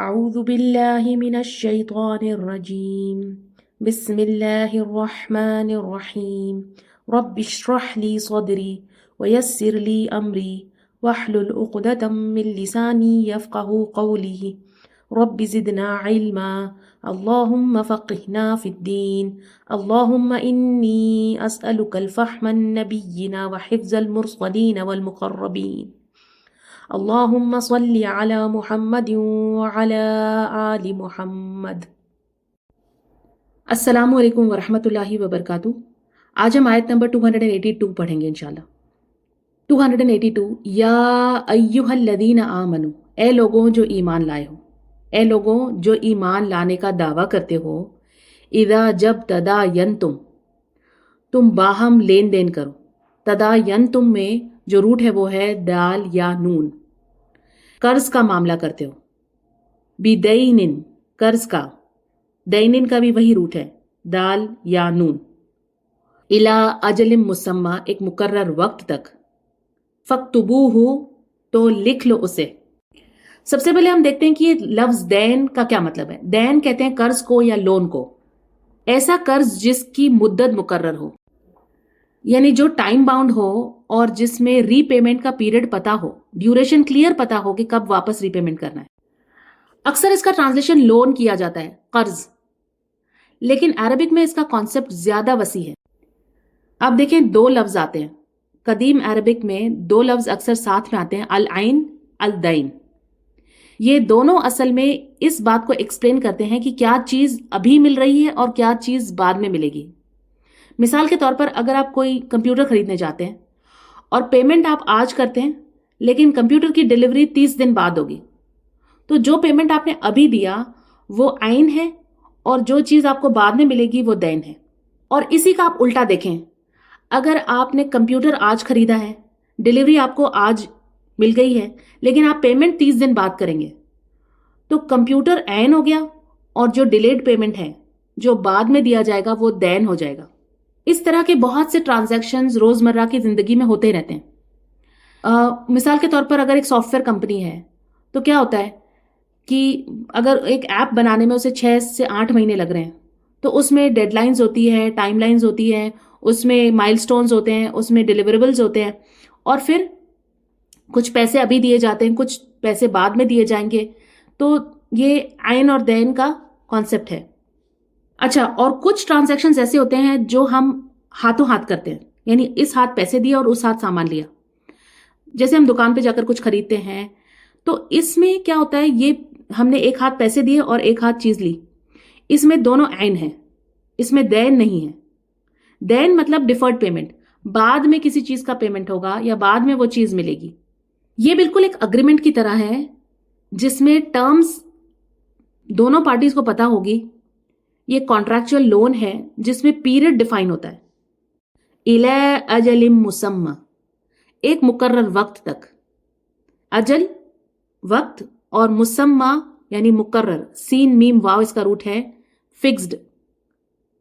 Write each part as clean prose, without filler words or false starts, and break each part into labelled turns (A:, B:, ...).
A: أعوذ بالله من الشيطان الرجيم بسم الله الرحمن الرحيم رب اشرح لي صدري ويسر لي أمري واحلل عقدة من لساني يفقه قولي رب زدنا علما اللهم فقهنا في الدين اللهم إني أسألك الفهم النبيين وحفظ المرسلين والمقربين اللهم صل على محمد وعلى آل محمد۔ السلام علیکم ورحمۃ اللہ وبرکاتہ۔ آج ہم آیت نمبر 282 پڑھیں گے انشاءاللہ۔ 282 یا ایہا الذین آمنو، اے لوگوں جو ایمان لائے ہو، اے لوگوں جو ایمان لانے کا دعویٰ کرتے ہو، اذا جب تداینتم، تم باہم لین دین کرو۔ تداینتم میں جو روٹ ہے وہ ہے دال یا نون، قرض کا معاملہ کرتے ہو۔ بدینن، قرض کا، دینن کا بھی وہی روٹ ہے، دال یا نون۔ الی اجل مسمی، ایک مقرر وقت تک۔ فاکتبوہ، تو لکھ لو اسے۔ سب سے پہلے ہم دیکھتے ہیں کہ یہ لفظ دین کا کیا مطلب ہے۔ دین کہتے ہیں قرض کو یا لون کو، ایسا قرض جس کی مدت مقرر ہو، یعنی جو ٹائم باؤنڈ ہو اور جس میں ری پیمنٹ کا پیریڈ پتا ہو، ڈیوریشن کلیئر پتا ہو کہ کب واپس ری پیمنٹ کرنا ہے۔ اکثر اس کا ٹرانسلیشن لون کیا جاتا ہے، قرض، لیکن عربک میں اس کا کانسیپٹ زیادہ وسیع ہے۔ آپ دیکھیں دو لفظ آتے ہیں قدیم عربک میں، دو لفظ اکثر ساتھ میں آتے ہیں، العین، الدین۔ یہ دونوں اصل میں اس بات کو ایکسپلین کرتے ہیں کہ کیا چیز ابھی مل رہی ہے اور کیا چیز بعد میں ملے گی۔ مثال کے طور پر اگر آپ کوئی کمپیوٹر خریدنے جاتے ہیں اور پیمنٹ آپ آج کرتے ہیں لیکن کمپیوٹر کی ڈیلیوری 30 دن بعد ہوگی، تو جو پیمنٹ آپ نے ابھی دیا وہ عین ہے اور جو چیز آپ کو بعد میں ملے گی وہ دین ہے۔ اور اسی کا آپ الٹا دیکھیں، اگر آپ نے کمپیوٹر آج خریدا ہے، ڈیلیوری آپ کو آج مل گئی ہے لیکن آپ پیمنٹ 30 دن بعد کریں گے، تو کمپیوٹر عین ہو گیا اور جو ڈیلیڈ پیمنٹ ہے جو بعد میں دیا جائے گا وہ دین ہو جائے گا۔ اس طرح کے بہت سے ٹرانزیکشنز روزمرہ کی زندگی میں ہوتے رہتے ہیں۔ مثال کے طور پر اگر ایک سافٹ ویئر کمپنی ہے تو کیا ہوتا ہے کہ اگر ایک ایپ بنانے میں اسے 6 سے 8 مہینے لگ رہے ہیں تو اس میں ڈیڈ لائنز ہوتی ہے، ٹائم لائنز ہوتی ہیں، اس میں مائل سٹونز ہوتے ہیں، اس میں ڈیلیوریبلز ہوتے ہیں، اور پھر کچھ پیسے ابھی دیے جاتے ہیں، کچھ پیسے بعد میں دیے جائیں گے۔ تو یہ عین اور دین کا کانسیپٹ ہے۔ اچھا، اور کچھ ٹرانزیکشنز ایسے ہوتے ہیں جو ہم ہاتھوں ہاتھ کرتے ہیں، یعنی اس ہاتھ پیسے دیا اور اس ہاتھ سامان لیا۔ جیسے ہم دکان پہ جا کر کچھ خریدتے ہیں تو اس میں کیا ہوتا ہے، یہ ہم نے ایک ہاتھ پیسے دیے اور ایک ہاتھ چیز لی، اس میں دونوں عین ہیں، اس میں دین نہیں ہے۔ دین مطلب ڈیفرڈ پیمنٹ، بعد میں کسی چیز کا پیمنٹ ہوگا یا بعد میں وہ چیز ملے گی۔ یہ بالکل ایک اگریمنٹ کی طرح ہے جس میں ٹرمز دونوں پارٹیز کو پتا ہوگی۔ یہ کانٹریکچوئل لون ہے جس میں پیریڈ ڈیفائن ہوتا ہے، الی اجل مسمی، ایک مقرر وقت تک۔ اجل وقت اور مسمی یعنی مقرر، سین میم واو اس کا روٹ ہے، فکسڈ،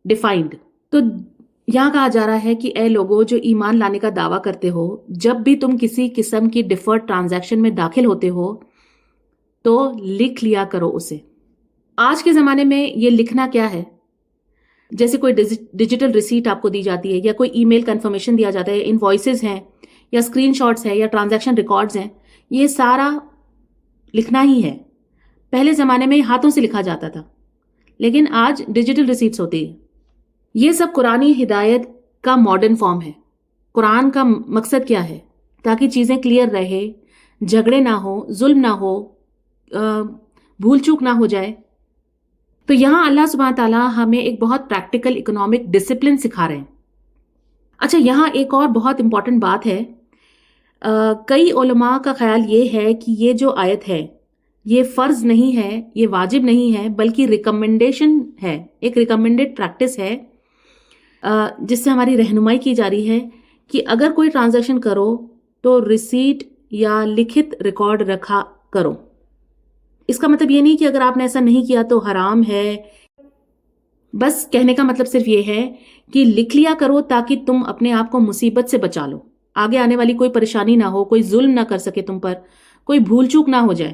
A: ڈیفائنڈ۔ تو یہاں کہا جا رہا ہے کہ اے لوگوں جو ایمان لانے کا دعویٰ کرتے ہو، جب بھی تم کسی قسم کی ڈیفرڈ ٹرانزیکشن میں داخل ہوتے ہو تو لکھ لیا کرو اسے۔ آج کے زمانے میں یہ لکھنا کیا ہے، جیسے کوئی ڈیجیٹل ریسیٹ آپ کو دی جاتی ہے یا کوئی ای میل کنفرمیشن دیا جاتا ہے، انوائسز ہیں یا اسکرین شاٹس ہیں یا ٹرانزیکشن ریکارڈز ہیں، یہ سارا لکھنا ہی ہے۔ پہلے زمانے میں ہاتھوں سے لکھا جاتا تھا لیکن آج ڈیجیٹل ریسیٹس ہوتی ہیں۔ یہ سب قرآنی ہدایت کا ماڈرن فارم ہے۔ قرآن کا مقصد کیا ہے؟ تاکہ چیزیں کلیئر رہے، جھگڑے نہ ہو، ظلم نہ ہو، بھول چوک نہ ہو جائے۔ تو یہاں اللہ سبحانہ تعالیٰ ہمیں ایک بہت پریکٹیکل اکنامک ڈسپلن سکھا رہے ہیں۔ اچھا، یہاں ایک اور بہت امپورٹنٹ بات ہے، کئی علماء کا خیال یہ ہے کہ یہ جو آیت ہے یہ فرض نہیں ہے، یہ واجب نہیں ہے، بلکہ ریکمنڈیشن ہے، ایک ریکمنڈیڈ پریکٹس ہے جس سے ہماری رہنمائی کی جا رہی ہے کہ اگر کوئی ٹرانزیکشن کرو تو ریسیٹ یا لکھت ریکارڈ رکھا کرو۔ اس کا مطلب یہ نہیں کہ اگر آپ نے ایسا نہیں کیا تو حرام ہے، بس کہنے کا مطلب صرف یہ ہے کہ لکھ لیا کرو تاکہ تم اپنے آپ کو مصیبت سے بچا لو، آگے آنے والی کوئی پریشانی نہ ہو، کوئی ظلم نہ کر سکے تم پر، کوئی بھول چوک نہ ہو جائے۔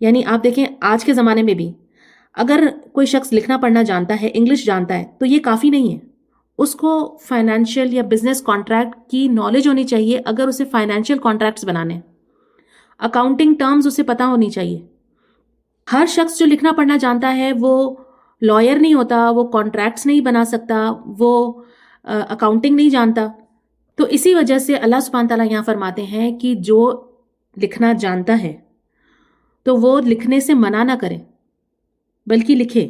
A: یعنی آپ دیکھیں آج کے زمانے میں بھی اگر کوئی شخص لکھنا پڑھنا جانتا ہے، انگلش جانتا ہے، تو یہ کافی نہیں ہے. اس کو فائنینشیل یا بزنس کانٹریکٹ کی نالج ہونی چاہیے اگر اسے فائنینشیل کانٹریکٹس بنانے. اکاؤنٹنگ ٹرمز اسے پتہ ہونی چاہیے. ہر شخص جو لکھنا پڑھنا جانتا ہے وہ لائر نہیں ہوتا، وہ کانٹریکٹس نہیں بنا سکتا، وہ اکاؤنٹنگ نہیں جانتا. تو اسی وجہ سے اللہ سبحانہ تعالیٰ یہاں فرماتے ہیں کہ جو لکھنا جانتا ہے تو وہ لکھنے سے منع نہ کرے بلکہ لکھے،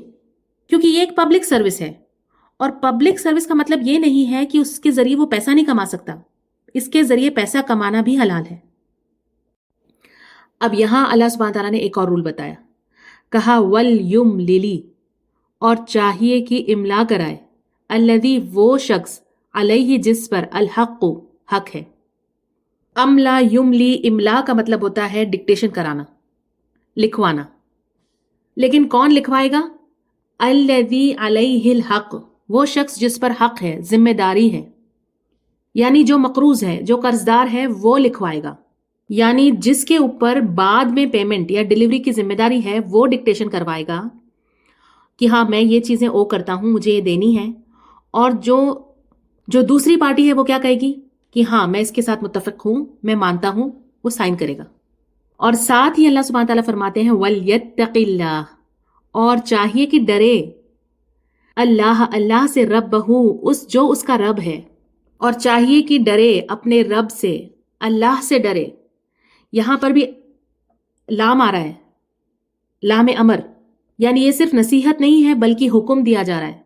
A: کیونکہ یہ ایک پبلک سروس ہے. اور پبلک سروس کا مطلب یہ نہیں ہے کہ اس کے ذریعے وہ پیسہ نہیں کما سکتا، اس کے ذریعے پیسہ کمانا بھی حلال ہے. اب یہاں اللہ سبحانہ تعالیٰ نے ایک اور رول بتایا، کہا وَلْيُمْلِلِ، اور چاہیے کہ املا کرائے، الذی وہ شخص، علیہ جس پر، الحق حق ہے. املا یملی، املا کا مطلب ہوتا ہے ڈکٹیشن کرانا، لکھوانا. لیکن کون لکھوائے گا؟ الذی علیہ الحق، وہ شخص جس پر حق ہے، ذمہ داری ہے. یعنی جو مقروض ہے، جو قرضدار ہے، وہ لکھوائے گا. یعنی جس کے اوپر بعد میں پیمنٹ یا ڈیلیوری کی ذمہ داری ہے وہ ڈکٹیشن کروائے گا کہ ہاں میں یہ چیزیں او کرتا ہوں، مجھے یہ دینی ہے. اور جو دوسری پارٹی ہے وہ کیا کہے گی کہ ہاں میں اس کے ساتھ متفق ہوں، میں مانتا ہوں، وہ سائن کرے گا. اور ساتھ ہی اللہ سبحانہ تعالیٰ فرماتے ہیں وَلْيَتَّقِ اللَّهِ، اور چاہیے کہ ڈرے اللہ سے، ربہ، جو اس کا رب ہے. اور چاہیے کہ ڈرے اپنے رب سے، اللہ سے ڈرے. یہاں پر بھی لام آ رہا ہے، لام امر، یعنی یہ صرف نصیحت نہیں ہے بلکہ حکم دیا جا رہا ہے.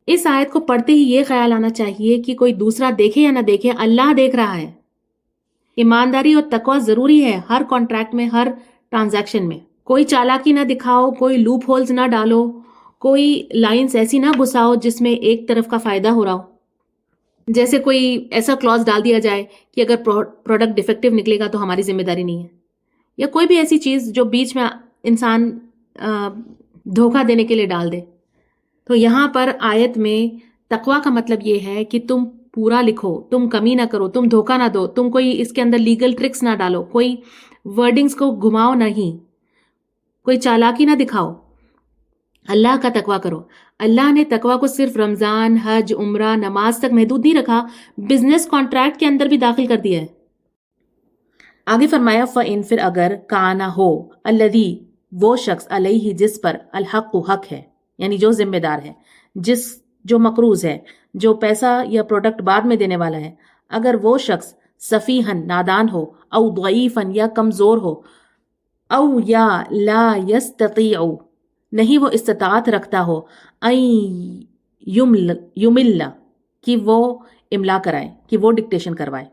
A: اس آیت کو پڑھتے ہی یہ خیال آنا چاہیے کہ کوئی دوسرا دیکھے یا نہ دیکھے، اللہ دیکھ رہا ہے. ایمانداری اور تقوی ضروری ہے ہر کانٹریکٹ میں، ہر ٹرانزیکشن میں. کوئی چالاکی نہ دکھاؤ، کوئی لوپ ہولز نہ ڈالو، کوئی لائنز ایسی نہ گھساؤ جس میں ایک طرف کا فائدہ ہو رہا ہو. جیسے کوئی ایسا کلوز ڈال دیا جائے کہ اگر پروڈکٹ ڈیفیکٹیو نکلے گا تو ہماری ذمہ داری نہیں ہے، یا کوئی بھی ایسی چیز جو بیچ میں انسان دھوکہ دینے کے لیے ڈال دے. تو یہاں پر آیت میں تقوی کا مطلب یہ ہے کہ تم پورا لکھو، تم کمی نہ کرو، تم دھوکہ نہ دو، تم کوئی اس کے اندر لیگل ٹرکس نہ ڈالو، کوئی ورڈنگز کو گھماؤ نہیں، کوئی چالاکی نہ دکھاؤ. اللہ کا تقوی کرو. اللہ نے تقوی کو صرف رمضان، حج، عمرہ، نماز تک محدود نہیں رکھا، بزنس کانٹریکٹ کے اندر بھی داخل کر دیا ہے. آگے فرمایا فَإِن، پھر اگر، کانا ہو، الذی وہ شخص، علیہ جس پر، الحق حق ہے، یعنی جو ذمہ دار ہے، جو مقروض ہے، جو پیسہ یا پروڈکٹ بعد میں دینے والا ہے، اگر وہ شخص سفیہن نادان ہو، او ضعیفن یا کمزور ہو، او یا لا یستطیع نہیں وہ استطاعت رکھتا ہو، یمل کہ وہ املا کرائے، کہ وہ ڈکٹیشن کروائے.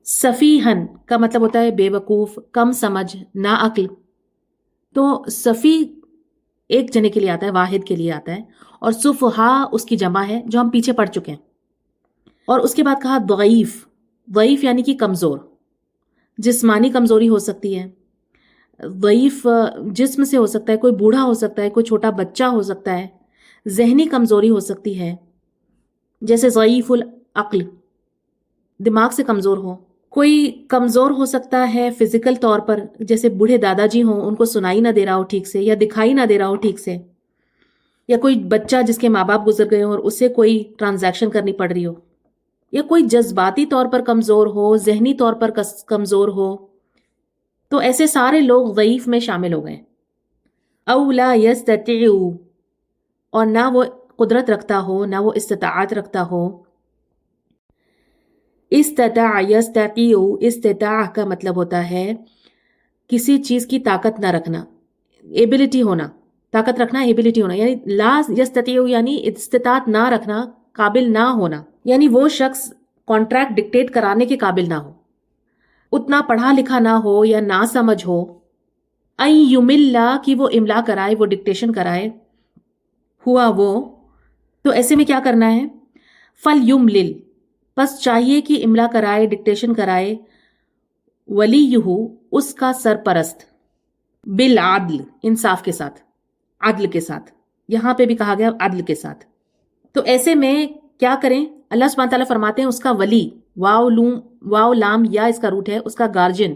A: سفیہن کا مطلب ہوتا ہے بے وقوف، کم سمجھ، نا عقل. تو سفی ایک جنے کے لیے آتا ہے، واحد کے لیے آتا ہے، اور سفہا اس کی جمع ہے جو ہم پیچھے پڑھ چکے ہیں. اور اس کے بعد کہا ضعیف، ضعیف یعنی کہ کمزور. جسمانی کمزوری ہو سکتی ہے، ضعیف جسم سے ہو سکتا ہے، کوئی بوڑھا ہو سکتا ہے، کوئی چھوٹا بچہ ہو سکتا ہے. ذہنی کمزوری ہو سکتی ہے، جیسے ضعیف العقل، دماغ سے کمزور ہو. کوئی کمزور ہو سکتا ہے فزیکل طور پر، جیسے بوڑھے دادا جی ہوں، ان کو سنائی نہ دے رہا ہو ٹھیک سے، یا دکھائی نہ دے رہا ہو ٹھیک سے، یا کوئی بچہ جس کے ماں باپ گزر گئے ہوں اور اسے کوئی ٹرانزیکشن کرنی پڑ رہی ہو، یا کوئی جذباتی طور پر کمزور ہو، ذہنی طور پر کمزور ہو. تو ایسے سارے لوگ ضعیف میں شامل ہو گئے. او لا یستطیع، اور نہ وہ قدرت رکھتا ہو، نہ وہ استطاعت رکھتا ہو. استطاع یستطیع، استطاع کا مطلب ہوتا ہے کسی چیز کی طاقت نہ رکھنا، ایبلٹی ہونا، طاقت رکھنا، ایبلٹی ہونا. یعنی لا یستطیع یعنی استطاعت نہ رکھنا، قابل نہ ہونا. یعنی وہ شخص کانٹریکٹ ڈکٹیٹ کرانے کے قابل نہ ہو، اتنا پڑھا لکھا نہ ہو یا نہ سمجھ ہو. این یملا کہ وہ املا کرائے، وہ ڈکٹیشن کرائے، ہوا وہ. تو ایسے میں کیا کرنا ہے؟ فَلْيُمْلِلْ، بس چاہیے کہ املا کرائے، ڈکٹیشن کرائے، ولیہ اس کا سرپرست، بالعدل انصاف کے ساتھ، عدل کے ساتھ. یہاں پہ بھی کہا گیا عدل کے ساتھ. تو ایسے میں کیا کریں؟ اللہ سبحانہ تعالیٰ فرماتے ہیں اس کا ولی، واو لام یا اس کا روٹ ہے، اس کا گارجین.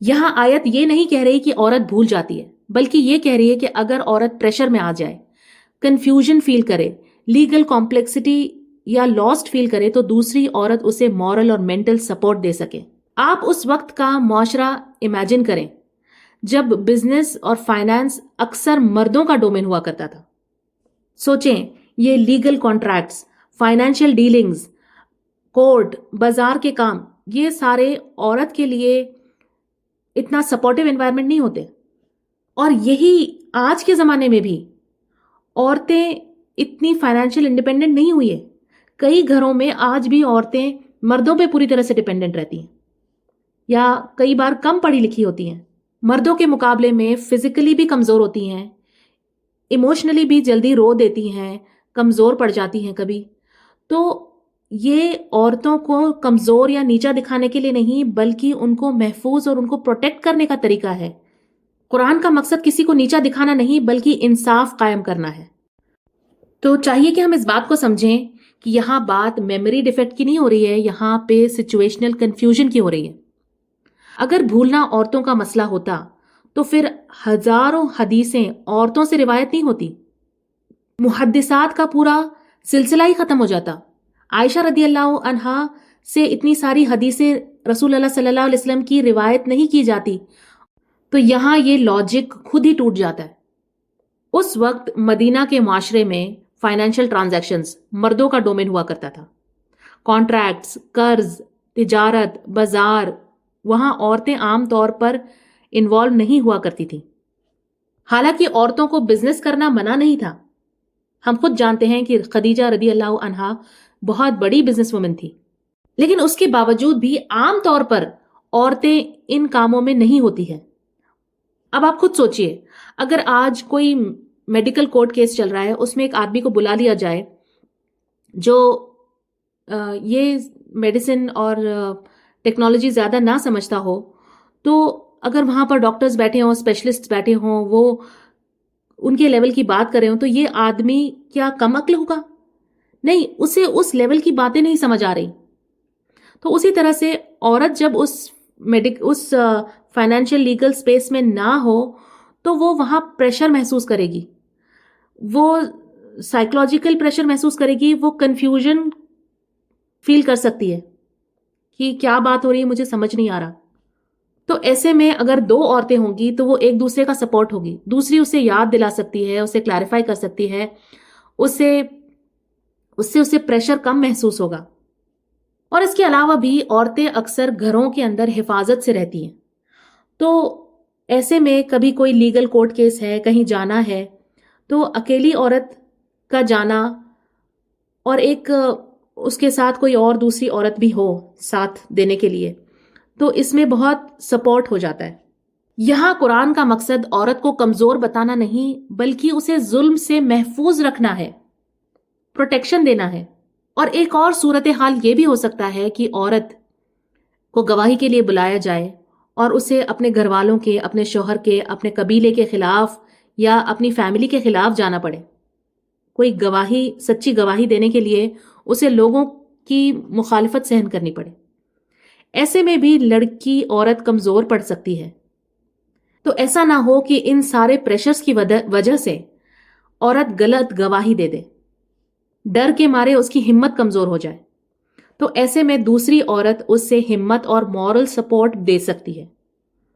A: یہاں آیت یہ نہیں کہہ رہی کہ عورت بھول جاتی ہے، بلکہ یہ کہہ رہی ہے کہ اگر عورت پریشر میں آ جائے، کنفیوژن فیل کرے، لیگل کمپلیکسٹی یا لاسٹ فیل کرے، تو دوسری عورت اسے مورل اور مینٹل سپورٹ دے سکے۔ آپ اس وقت کا معاشرہ امیجن کریں جب بزنس اور فائنانس اکثر مردوں کا ڈومین ہوا کرتا تھا۔ سوچیں، یہ legal contracts, financial dealings, court, بازار کے کام، یہ سارے عورت کے لیے اتنا سپورٹیو انوائرمنٹ نہیں ہوتے۔ اور یہی آج کے زمانے میں بھی عورتیں اتنی فائنینشیل انڈیپینڈنٹ نہیں ہوئی ہے۔ کئی گھروں میں آج بھی عورتیں مردوں پہ پوری طرح سے ڈیپینڈنٹ رہتی ہیں، یا کئی بار کم پڑھی لکھی ہوتی ہیں، مردوں کے مقابلے میں فزیکلی بھی کمزور ہوتی ہیں، ایموشنلی بھی جلدی رو دیتی ہیں، کمزور پڑ جاتی ہیں کبھی۔ تو یہ عورتوں کو کمزور یا نیچا دکھانے کے لیے نہیں، بلکہ ان کو محفوظ اور ان کو پروٹیکٹ کرنے کا طریقہ ہے۔ قرآن کا مقصد کسی کو نیچا دکھانا نہیں، بلکہ انصاف قائم کرنا ہے۔ تو چاہیے کہ ہم اس بات کو سمجھیں کہ یہاں بات میموری ڈیفیکٹ کی نہیں ہو رہی ہے، یہاں پہ سچویشنل کنفیوژن کی ہو رہی ہے۔ اگر بھولنا عورتوں کا مسئلہ ہوتا تو پھر ہزاروں حدیثیں عورتوں سے روایت نہیں ہوتی، محدثات کا پورا سلسلہ ہی ختم ہو جاتا۔ عائشہ رضی اللہ عنہا سے اتنی ساری حدیثیں رسول اللہ صلی اللہ علیہ وسلم کی روایت نہیں کی جاتی، تو یہاں یہ لاجک خود ہی ٹوٹ جاتا ہے۔ اس وقت مدینہ کے معاشرے میں فائنینشیل ٹرانزیکشنز مردوں کا ڈومین ہوا کرتا تھا۔ کانٹریکٹس، قرض، تجارت، بازار، وہاں عورتیں عام طور پر انوالو نہیں ہوا کرتی تھیں۔ حالانکہ عورتوں کو بزنس کرنا منع نہیں تھا۔ ہم خود جانتے ہیں کہ خدیجہ رضی اللہ عنہا بہت بڑی بزنس وومن تھی، لیکن اس کے باوجود بھی عام طور پر عورتیں ان کاموں میں نہیں ہوتی ہیں۔ اب آپ خود سوچئے، اگر آج کوئی میڈیکل کورٹ کیس چل رہا ہے، اس میں ایک آدمی کو بلا لیا جائے جو یہ میڈیسن اور ٹیکنالوجی زیادہ نہ سمجھتا ہو، تو اگر وہاں پر ڈاکٹرز بیٹھے ہوں، اسپیشلسٹ بیٹھے ہوں، وہ ان کے لیول کی بات کر رہے ہوں، تو یہ آدمی کیا کم عقل ہوگا؟ نہیں، اسے اس لیول کی باتیں نہیں سمجھ آ رہی۔ تو اسی طرح سے عورت جب اس فائنینشیل لیگل سپیس میں نہ ہو تو وہ وہاں پریشر محسوس کرے گی، وہ سائیکولوجیکل پریشر محسوس کرے گی، وہ کنفیوژن فیل کر سکتی ہے کہ کیا بات ہو رہی ہے، مجھے سمجھ نہیں آ رہا۔ تو ایسے میں اگر دو عورتیں ہوں گی تو وہ ایک دوسرے کا سپورٹ ہوگی، دوسری اسے یاد دلا سکتی ہے، اسے کلیریفائی کر سکتی ہے، اسے پریشر کم محسوس ہوگا۔ اور اس کے علاوہ بھی عورتیں اکثر گھروں کے اندر حفاظت سے رہتی ہیں، تو ایسے میں کبھی کوئی لیگل کورٹ کیس ہے، کہیں جانا ہے، تو اکیلی عورت کا جانا اور ایک اس کے ساتھ کوئی اور دوسری عورت بھی ہو ساتھ دینے کے لیے، تو اس میں بہت سپورٹ ہو جاتا ہے۔ یہاں قرآن کا مقصد عورت کو کمزور بتانا نہیں، بلکہ اسے ظلم سے محفوظ رکھنا ہے، پروٹیکشن دینا ہے۔ اور ایک اور صورتحال یہ بھی ہو سکتا ہے کہ عورت کو گواہی کے لیے بلایا جائے اور اسے اپنے گھر والوں کے، اپنے شوہر کے، اپنے قبیلے کے خلاف یا اپنی فیملی کے خلاف جانا پڑے۔ کوئی گواہی، سچی گواہی دینے کے لیے اسے لوگوں کی مخالفت سہن کرنی پڑے۔ ایسے میں بھی لڑکی، عورت کمزور پڑ سکتی ہے۔ تو ایسا نہ ہو کہ ان سارے پریشرز کی وجہ سے عورت غلط گواہی دے دے، ڈر کے مارے اس کی ہمت کمزور ہو جائے، تو ایسے میں دوسری عورت اس سے ہمت اور مورل سپورٹ دے سکتی ہے۔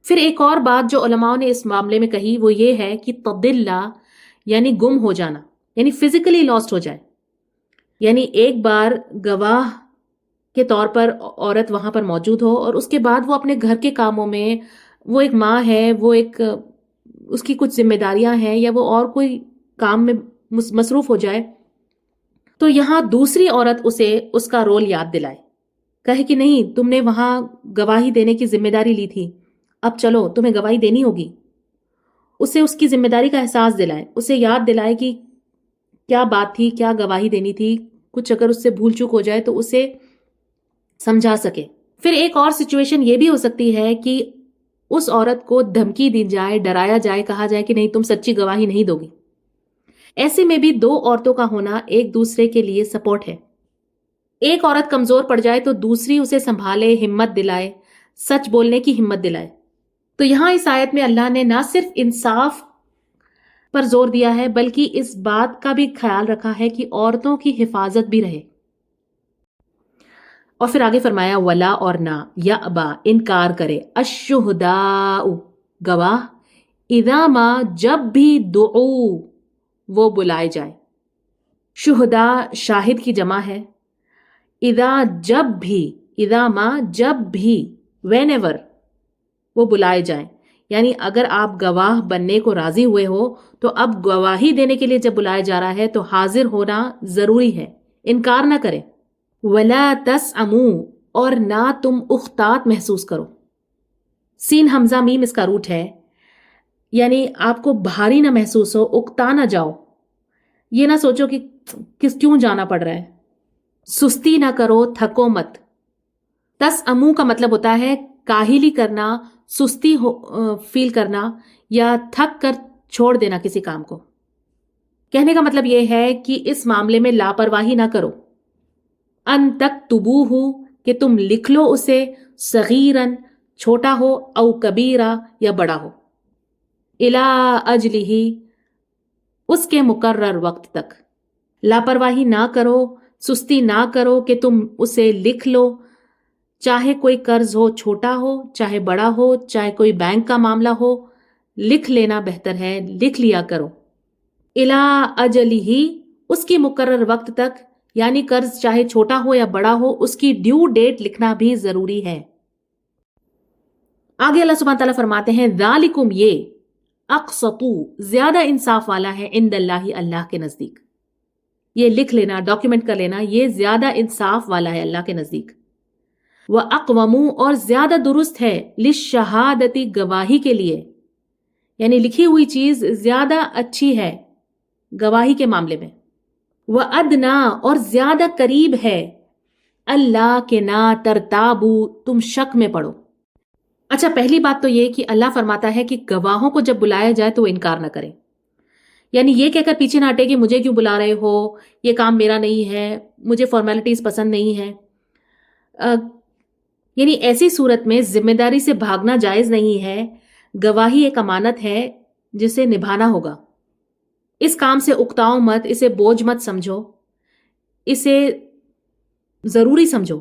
A: پھر ایک اور بات جو علماء نے اس معاملے میں کہی وہ یہ ہے کہ تضل، یعنی گم ہو جانا، یعنی فزیکلی لاسٹ ہو جائے، یعنی ایک بار گواہ کے طور پر عورت وہاں پر موجود ہو اور اس کے بعد وہ اپنے گھر کے کاموں میں، وہ ایک ماں ہے، وہ ایک اس کی کچھ ذمہ داریاں ہیں، یا وہ اور کوئی کام میں مصروف ہو جائے، تو یہاں دوسری عورت اسے اس کا رول یاد دلائے، کہے کہ نہیں، تم نے وہاں گواہی دینے کی ذمہ داری لی تھی، اب چلو تمہیں گواہی دینی ہوگی۔ اسے اس کی ذمہ داری کا احساس دلائے، اسے یاد دلائے کہ کیا بات تھی، کیا گواہی دینی تھی، کچھ اگر اس سے بھول چوک ہو جائے تو اسے سمجھا سکے۔ پھر ایک اور سچویشن یہ بھی ہو سکتی ہے کہ اس عورت کو دھمکی دی جائے، ڈرایا جائے، کہا جائے کہ نہیں، تم سچی گواہی نہیں دو گی۔ ایسے میں بھی دو عورتوں کا ہونا ایک دوسرے کے لیے سپورٹ ہے۔ ایک عورت کمزور پڑ جائے تو دوسری اسے سنبھالے، ہمت دلائے، سچ بولنے کی ہمت دلائے۔ تو یہاں اس آیت میں اللہ نے نہ صرف انصاف پر زور دیا ہے بلکہ اس بات کا بھی خیال رکھا ہے کہ عورتوں کی حفاظت بھی رہے. اور پھر آگے فرمایا ولا اور نہ یا ابا انکار کرے الشہداء گواہ اذا ما جب بھی دعو وہ بلائے جائے. شہداء شاہد کی جمع ہے. اذا جب بھی اذا ما جب بھی وین ایور وہ بلائے جائیں، یعنی اگر آپ گواہ بننے کو راضی ہوئے ہو تو اب گواہی دینے کے لیے جب بلایا جا رہا ہے تو حاضر ہونا ضروری ہے، انکار نہ کریں. ولا تسعموا اور نہ تم اختات محسوس کرو. سین حمزہ میم اس کا روٹ ہے، یعنی آپ کو بھاری نہ محسوس ہو، اکتا نہ جاؤ، یہ نہ سوچو کہ کیوں جانا پڑ رہا ہے. سستی نہ کرو، تھکو مت. تسعموا کا مطلب ہوتا ہے کاہلی کرنا، سستی فیل کرنا یا تھک کر چھوڑ دینا کسی کام کو. کہنے کا مطلب یہ ہے کہ اس معاملے میں لاپرواہی نہ کرو. ان تکتبوہ کہ تم لکھ لو اسے، صغیرن چھوٹا ہو، او کبیرہ یا بڑا ہو، الی اجلہ اس کے مقرر وقت تک. لاپرواہی نہ کرو، سستی نہ کرو کہ تم اسے لکھ لو، چاہے کوئی قرض ہو چھوٹا ہو چاہے بڑا ہو، چاہے کوئی بینک کا معاملہ ہو، لکھ لینا بہتر ہے، لکھ لیا کرو. الی اجلہ اس کی مقرر وقت تک، یعنی قرض چاہے چھوٹا ہو یا بڑا ہو اس کی ڈیو ڈیٹ لکھنا بھی ضروری ہے. آگے اللہ سبحانہ تعالیٰ فرماتے ہیں ذالکم یہ اقسط زیادہ انصاف والا ہے عند اللہ اللہ کے نزدیک. یہ لکھ لینا، ڈاکیومنٹ کر لینا، یہ زیادہ انصاف والا ہے اللہ کے نزدیک. وَأَقْوَمُ اور زیادہ درست ہے لِلشَّهَادَةِ گواہی کے لیے، یعنی لکھی ہوئی چیز زیادہ اچھی ہے گواہی کے معاملے میں. وَأَدْنَا اور زیادہ قریب ہے اللہ کے نا ترتابو تم شک میں پڑو. اچھا، پہلی بات تو یہ کہ اللہ فرماتا ہے کہ گواہوں کو جب بلایا جائے تو انکار نہ کریں، یعنی یہ کہہ کر پیچھے نہ ہٹے کہ مجھے کیوں بلا رہے ہو، یہ کام میرا نہیں ہے، مجھے فارمیلٹیز پسند نہیں ہے. یعنی ایسی صورت میں ذمہ داری سے بھاگنا جائز نہیں ہے. گواہی ایک امانت ہے جسے نبھانا ہوگا. اس کام سے اکتاؤ مت، اسے بوجھ مت سمجھو، اسے ضروری سمجھو.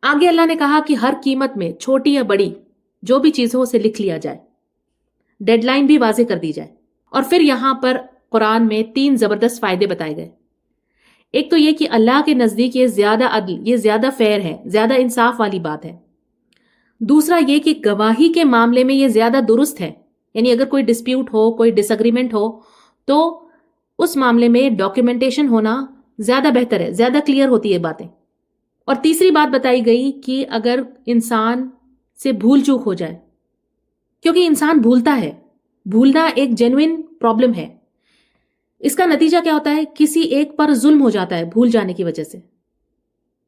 A: آگے اللہ نے کہا کہ ہر قیمت میں چھوٹی یا بڑی جو بھی چیز ہو اسے لکھ لیا جائے، ڈیڈ لائن بھی واضح کر دی جائے. اور پھر یہاں پر قرآن میں 3 زبردست فائدے بتائے گئے. ایک تو یہ کہ اللہ کے نزدیک یہ زیادہ عدل، یہ زیادہ فیئر ہے، زیادہ انصاف والی بات ہے. دوسرا یہ کہ گواہی کے معاملے میں یہ زیادہ درست ہے، یعنی اگر کوئی ڈسپیوٹ ہو، کوئی ڈس اگریمنٹ ہو تو اس معاملے میں ڈاکیومنٹیشن ہونا زیادہ بہتر ہے، زیادہ کلیئر ہوتی ہے باتیں. اور تیسری بات بتائی گئی کہ اگر انسان سے بھول چوک ہو جائے، کیونکہ انسان بھولتا ہے، بھولنا ایک جینوئن پرابلم ہے. اس کا نتیجہ کیا ہوتا ہے؟ کسی ایک پر ظلم ہو جاتا ہے بھول جانے کی وجہ سے.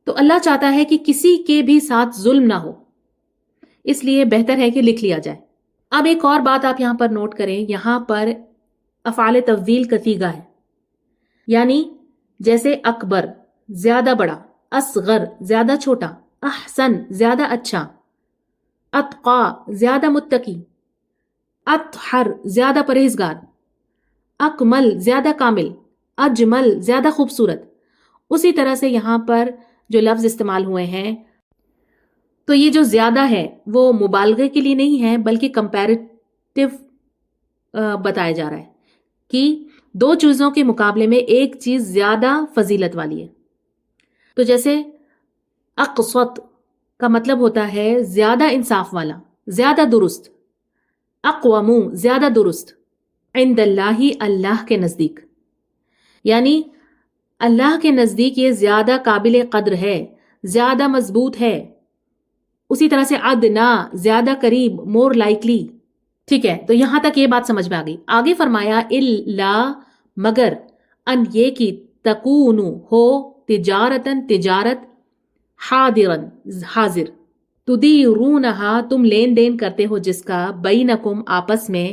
A: تو اللہ چاہتا ہے کہ کسی کے بھی ساتھ ظلم نہ ہو، اس لیے بہتر ہے کہ لکھ لیا جائے. اب ایک اور بات آپ یہاں پر نوٹ کریں، یہاں پر افعال تفضیل کا صیغہ ہے، یعنی جیسے اکبر زیادہ بڑا، اصغر زیادہ چھوٹا، احسن زیادہ اچھا، اتقا زیادہ متقی، اطہر زیادہ پرہیزگار، اکمل زیادہ کامل، اجمل زیادہ خوبصورت. اسی طرح سے یہاں پر جو لفظ استعمال ہوئے ہیں تو یہ جو زیادہ ہے وہ مبالغے کے لیے نہیں ہے بلکہ کمپیریٹیو بتایا جا رہا ہے کہ 2 چیزوں کے مقابلے میں ایک چیز زیادہ فضیلت والی ہے. تو جیسے اقسط کا مطلب ہوتا ہے زیادہ انصاف والا، زیادہ درست. اقوم زیادہ درست، عند اللہ اللہ کے نزدیک، یعنی اللہ کے نزدیک یہ زیادہ قابل قدر ہے، زیادہ مضبوط ہے. اسی طرح سے ادنا زیادہ قریب، مور لائکلی. ٹھیک ہے، تو یہاں تک یہ بات سمجھ میں آ گئی. آگے فرمایا الا مگر ان یہ کی تکون ہو تجارتن تجارت، حاضرن حاضر، تدیرونہا تم لین دین کرتے ہو جس کا، بینکم آپس میں،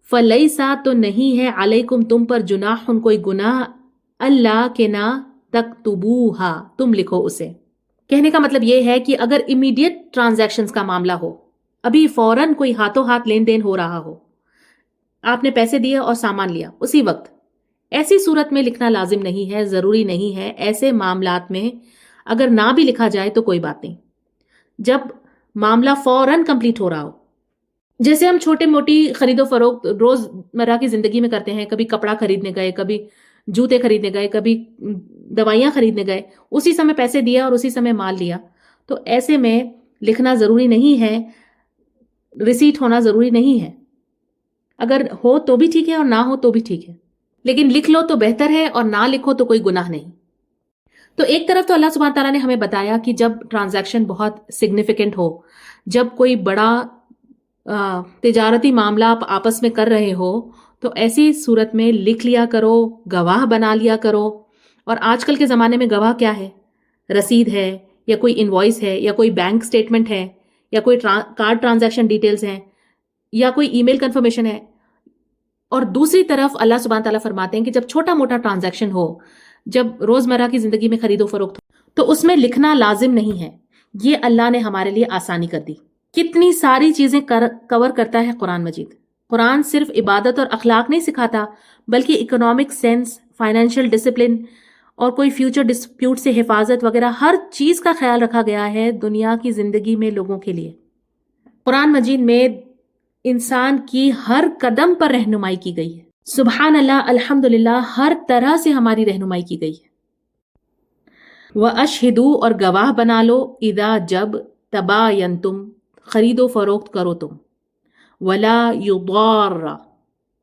A: فلیسا تو نہیں ہے، علیکم تم پر، جناح کوئی گناہ، اللہ کے نہ تکتبوہا تم لکھو اسے. کہنے کا مطلب یہ ہے کہ اگر امیڈیٹ ٹرانزیکشنز کا معاملہ ہو، ابھی فوراً کوئی ہاتھوں ہاتھ لین دین ہو رہا ہو، آپ نے پیسے دیے اور سامان لیا اسی وقت، ایسی صورت میں لکھنا لازم نہیں ہے، ضروری نہیں ہے۔ ایسے معاملات میں اگر نہ بھی لکھا جائے تو کوئی بات نہیں، جب معاملہ فوراً کمپلیٹ ہو رہا ہو۔ جیسے ہم چھوٹے موٹی خرید و فروخت روز مرہ کی زندگی میں کرتے ہیں، کبھی کپڑا خریدنے گئے، کبھی جوتے خریدنے گئے، کبھی دوائیاں خریدنے گئے، اسی سمے پیسے دیا اور اسی سمے مال لیا، تو ایسے میں لکھنا ضروری نہیں ہے، ریسیٹ ہونا ضروری نہیں ہے۔ اگر ہو تو بھی ٹھیک ہے اور نہ ہو تو بھی ٹھیک ہے، لیکن لکھ لو تو بہتر ہے اور نہ لکھو تو کوئی گناہ نہیں۔ تو ایک طرف تو اللہ سبحانہ تعالیٰ نے ہمیں بتایا کہ جب ٹرانزیکشن بہت سگنیفیکنٹ ہو، جب کوئی بڑا تجارتی معاملہ آپ آپس میں کر رہے ہو تو ایسی صورت میں لکھ لیا کرو، گواہ بنا لیا کرو۔ اور آج کل کے زمانے میں گواہ کیا ہے؟ رسید ہے، یا کوئی انوائس ہے، یا کوئی بینک سٹیٹمنٹ ہے، یا کوئی کارڈ ٹرانزیکشن ڈیٹیلز ہیں، یا کوئی ای میل کنفرمیشن ہے۔ اور دوسری طرف اللہ سبحانہ تعالیٰ فرماتے ہیں کہ جب چھوٹا موٹا ٹرانزیکشن ہو، جب روزمرہ کی زندگی میں خرید و فروخت ہو، تو اس میں لکھنا لازم نہیں ہے۔ یہ اللہ نے ہمارے لیے آسانی کر دی۔ کتنی ساری چیزیں کور کرتا ہے قرآن مجید۔ قرآن صرف عبادت اور اخلاق نہیں سکھاتا، بلکہ اکنامک سینس، فائنینشیل ڈسپلن اور کوئی فیوچر ڈسپیوٹ سے حفاظت وغیرہ ہر چیز کا خیال رکھا گیا ہے دنیا کی زندگی میں لوگوں کے لیے۔ قرآن مجید میں انسان کی ہر قدم پر رہنمائی کی گئی ہے۔ سبحان اللہ، الحمدللہ، ہر طرح سے ہماری رہنمائی کی گئی ہے۔ وَأَشْهِدُوا، اور گواہ بنا لو، اذا، جب، تباینتم، خرید و فروخت کرو تم، ولا یضار،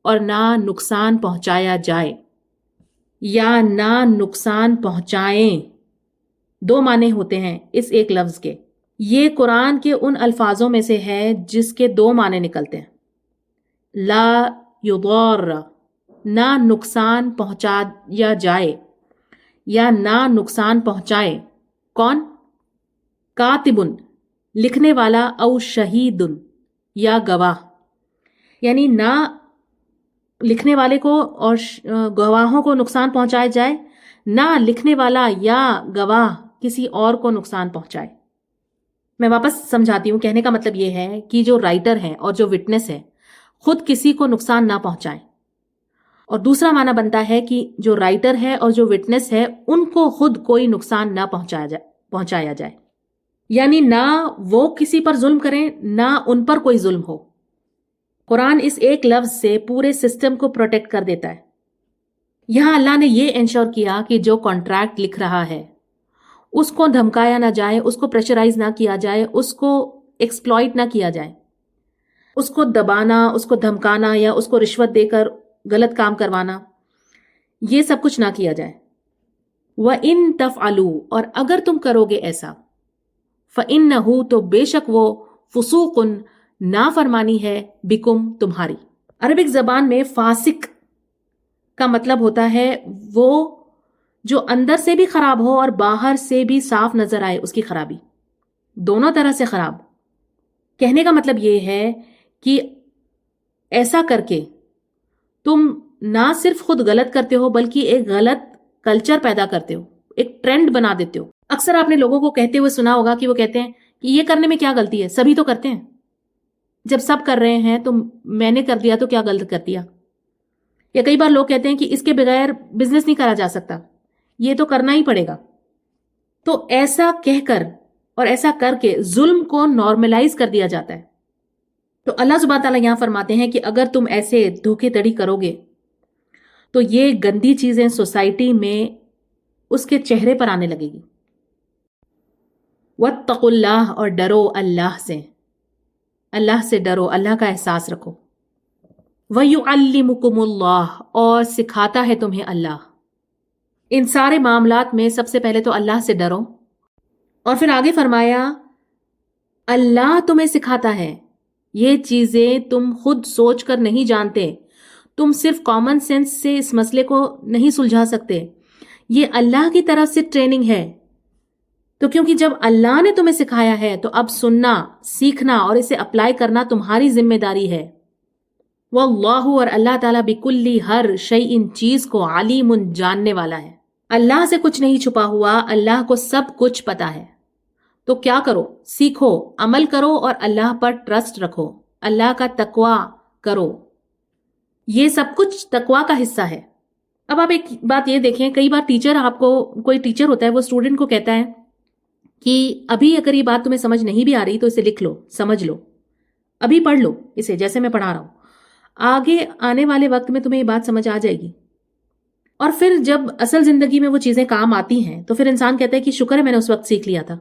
A: اور نہ نقصان پہنچایا جائے، یا نہ نقصان پہنچائیں۔ دو معنی ہوتے ہیں اس ایک لفظ کے۔ یہ قرآن کے ان الفاظوں میں سے ہے جس کے دو معنی نکلتے ہیں۔ لا یضار، نہ نقصان پہنچایا جائے، یا نہ نقصان پہنچائے۔ کون؟ کاتبن، لکھنے والا، او شہیدن، یا گواہ، یعنی نہ لکھنے والے کو اور گواہوں کو نقصان پہنچایا جائے، نہ لکھنے والا یا گواہ کسی اور کو نقصان پہنچائے۔ میں واپس سمجھاتی ہوں، کہنے کا مطلب یہ ہے کہ جو رائٹر ہے اور جو وٹنس ہے خود کسی کو نقصان نہ پہنچائیں، اور دوسرا معنی بنتا ہے کہ جو رائٹر ہے اور جو وٹنس ہے ان کو خود کوئی نقصان نہ پہنچایا جائے، یعنی نہ وہ کسی پر ظلم کریں، نہ ان پر کوئی ظلم ہو۔ قرآن اس ایک لفظ سے پورے سسٹم کو پروٹیکٹ کر دیتا ہے۔ یہاں اللہ نے یہ انشور کیا کہ جو کانٹریکٹ لکھ رہا ہے اس کو دھمکایا نہ جائے، اس کو پریشرائز نہ کیا جائے، اس کو ایکسپلائٹ نہ کیا جائے، اس کو دبانا، اس کو دھمکانا یا اس کو رشوت دے کر غلط کام کروانا، یہ سب کچھ نہ کیا جائے۔ وَإِن تَفْعَلُوا، اور اگر تم کرو گے ایسا، فَإِنَّهُ، تو بے شک وہ، فسوقٌ، نافرمانی ہے، بکم، تمہاری۔ عربک زبان میں فاسق کا مطلب ہوتا ہے وہ جو اندر سے بھی خراب ہو اور باہر سے بھی صاف نظر آئے اس کی خرابی، دونوں طرح سے خراب۔ کہنے کا مطلب یہ ہے کہ ایسا کر کے تم نہ صرف خود غلط کرتے ہو بلکہ ایک غلط کلچر پیدا کرتے ہو، ایک ٹرینڈ بنا دیتے ہو۔ اکثر آپ نے لوگوں کو کہتے ہوئے سنا ہوگا کہ وہ کہتے ہیں کہ یہ کرنے میں کیا غلطی ہے، سبھی تو کرتے ہیں، جب سب کر رہے ہیں تو میں نے کر دیا تو کیا غلط کر دیا۔ یا کئی بار لوگ کہتے ہیں کہ اس کے بغیر بزنس نہیں کرا جا سکتا، یہ تو کرنا ہی پڑے گا۔ تو ایسا کہہ کر اور ایسا کر کے ظلم کو نارملائز کر دیا جاتا ہے۔ تو اللہ سبحانہ تعالیٰ یہاں فرماتے ہیں کہ اگر تم ایسے دھوکے دھڑی کرو گے تو یہ گندی چیزیں سوسائٹی میں اس کے چہرے پر آنے لگے گی۔ واتقوا اللہ، اور ڈرو اللہ سے، اللہ سے ڈرو، اللہ کا احساس رکھو۔ وَيُعَلِّمُكُمُ اللَّهُ، اور سکھاتا ہے تمہیں اللہ۔ ان سارے معاملات میں سب سے پہلے تو اللہ سے ڈرو، اور پھر آگے فرمایا اللہ تمہیں سکھاتا ہے۔ یہ چیزیں تم خود سوچ کر نہیں جانتے، تم صرف کامن سینس سے اس مسئلے کو نہیں سلجھا سکتے، یہ اللہ کی طرف سے ٹریننگ ہے۔ تو کیونکہ جب اللہ نے تمہیں سکھایا ہے تو اب سننا، سیکھنا اور اسے اپلائی کرنا تمہاری ذمہ داری ہے۔ واللہ، اور اللہ تعالیٰ، بکل، ہر شیء، چیز کو، علیم، جاننے والا ہے۔ اللہ سے کچھ نہیں چھپا ہوا، اللہ کو سب کچھ پتا ہے۔ تو کیا کرو؟ سیکھو، عمل کرو اور اللہ پر ٹرسٹ رکھو، اللہ کا تقوی کرو. یہ سب کچھ تقوی کا حصہ ہے. اب آپ ایک بات یہ دیکھیں، کئی بار کوئی ٹیچر ہوتا ہے، وہ اسٹوڈنٹ کو کہتا ہے کہ ابھی اگر یہ بات تمہیں سمجھ نہیں بھی آ رہی تو اسے لکھ لو، سمجھ لو، ابھی پڑھ لو اسے جیسے میں پڑھا رہا ہوں، آگے آنے والے وقت میں تمہیں یہ بات سمجھ آ جائے گی. اور پھر جب اصل زندگی میں وہ چیزیں کام آتی ہیں تو پھر انسان کہتا ہے کہ شکر ہے میں نے اس وقت سیکھ لیا تھا.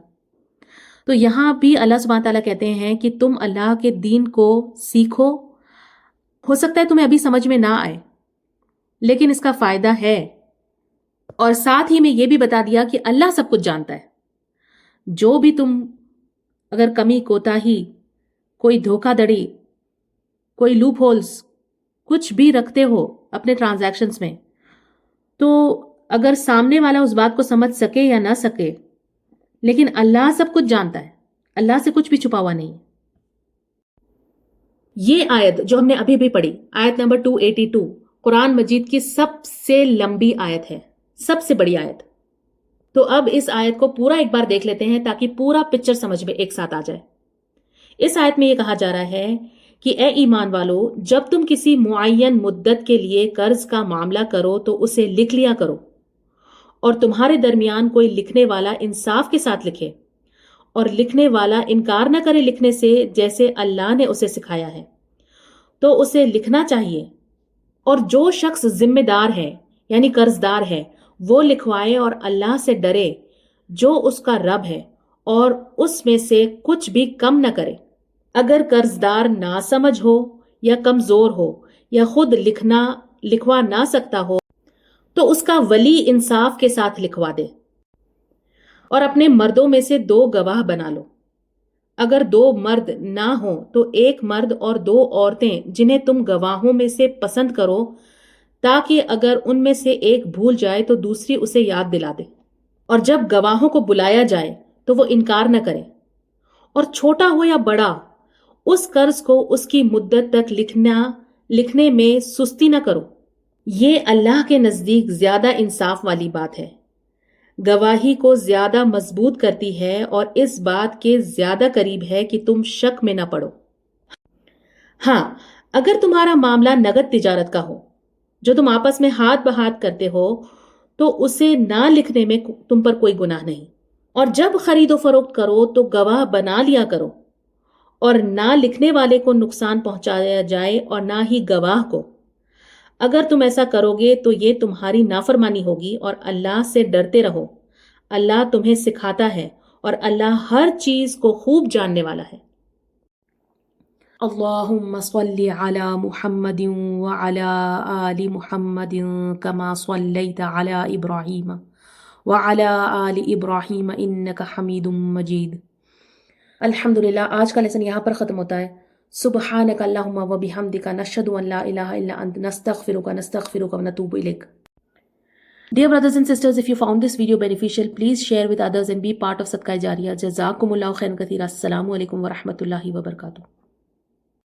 A: تو یہاں بھی اللہ سبحانہ تعالیٰ کہتے ہیں کہ تم اللہ کے دین کو سیکھو. ہو سکتا ہے تمہیں ابھی سمجھ میں نہ آئے لیکن اس کا فائدہ ہے. اور ساتھ ہی میں یہ بھی بتا دیا کہ اللہ سب کچھ جانتا ہے. جو بھی تم اگر کمی کوتاہی، کوئی دھوکہ دڑی، کوئی لوپ ہولز کچھ بھی رکھتے ہو اپنے ٹرانزیکشنز میں، تو اگر سامنے والا اس بات کو سمجھ سکے یا نہ سکے، لیکن اللہ سب کچھ جانتا ہے، اللہ سے کچھ بھی چھپا ہوا نہیں. یہ آیت جو ہم نے ابھی بھی پڑھی، آیت نمبر 282، قرآن مجید کی سب سے لمبی آیت ہے، سب سے بڑی آیت. تو اب اس آیت کو پورا ایک بار دیکھ لیتے ہیں تاکہ پورا پکچر سمجھ میں ایک ساتھ آ جائے. اس آیت میں یہ کہا جا رہا ہے کہ اے ایمان والو، جب تم کسی معین مدت کے لیے قرض کا معاملہ کرو تو اسے لکھ لیا کرو، اور تمہارے درمیان کوئی لکھنے والا انصاف کے ساتھ لکھے، اور لکھنے والا انکار نہ کرے لکھنے سے جیسے اللہ نے اسے سکھایا ہے. تو اسے لکھنا چاہیے، اور جو شخص ذمہ دار ہے یعنی قرض دار ہے وہ لکھوائے اور اللہ سے ڈرے جو اس کا رب ہے، اور اس میں سے کچھ بھی کم نہ کرے. اگر قرض دار ناسمجھ ہو یا کمزور ہو یا خود لکھوا نہ سکتا ہو تو اس کا ولی انصاف کے ساتھ لکھوا دے، اور اپنے مردوں میں سے 2 گواہ بنا لو. اگر 2 مرد نہ ہوں تو 1 مرد اور 2 عورتیں جنہیں تم گواہوں میں سے پسند کرو، تاکہ اگر ان میں سے ایک بھول جائے تو دوسری اسے یاد دلا دے. اور جب گواہوں کو بلایا جائے تو وہ انکار نہ کرے. اور چھوٹا ہو یا بڑا، اس قرض کو اس کی مدت تک لکھنے میں سستی نہ کرو. یہ اللہ کے نزدیک زیادہ انصاف والی بات ہے، گواہی کو زیادہ مضبوط کرتی ہے اور اس بات کے زیادہ قریب ہے کہ تم شک میں نہ پڑو. ہاں، اگر تمہارا معاملہ نقد تجارت کا ہو جو تم آپس میں ہاتھ بہاتھ کرتے ہو تو اسے نہ لکھنے میں تم پر کوئی گناہ نہیں. اور جب خرید و فروخت کرو تو گواہ بنا لیا کرو، اور نہ لکھنے والے کو نقصان پہنچایا جائے اور نہ ہی گواہ کو. اگر تم ایسا کرو گے تو یہ تمہاری نافرمانی ہوگی، اور اللہ سے ڈرتے رہو. اللہ تمہیں سکھاتا ہے اور اللہ ہر چیز کو خوب جاننے والا ہے. اللہم صلی علی محمد وعلی آل محمد کما صلیت علی ابراہیم وعلی آل ابراہیم انک حمید مجید. الحمدللہ، آج کا لیسن یہاں پر ختم ہوتا ہے. سبحانک اللہم و بحمدک نشہد ان لا الہ الا انت نستغفرک ونتوب الیک. Dear brothers and sisters, if you found this video beneficial, please share with others and be part of Sadaqah Jariyah. Jazakumullahu khairan katheera. Assalamu alaikum wa rahmatullahi wa barakatuh.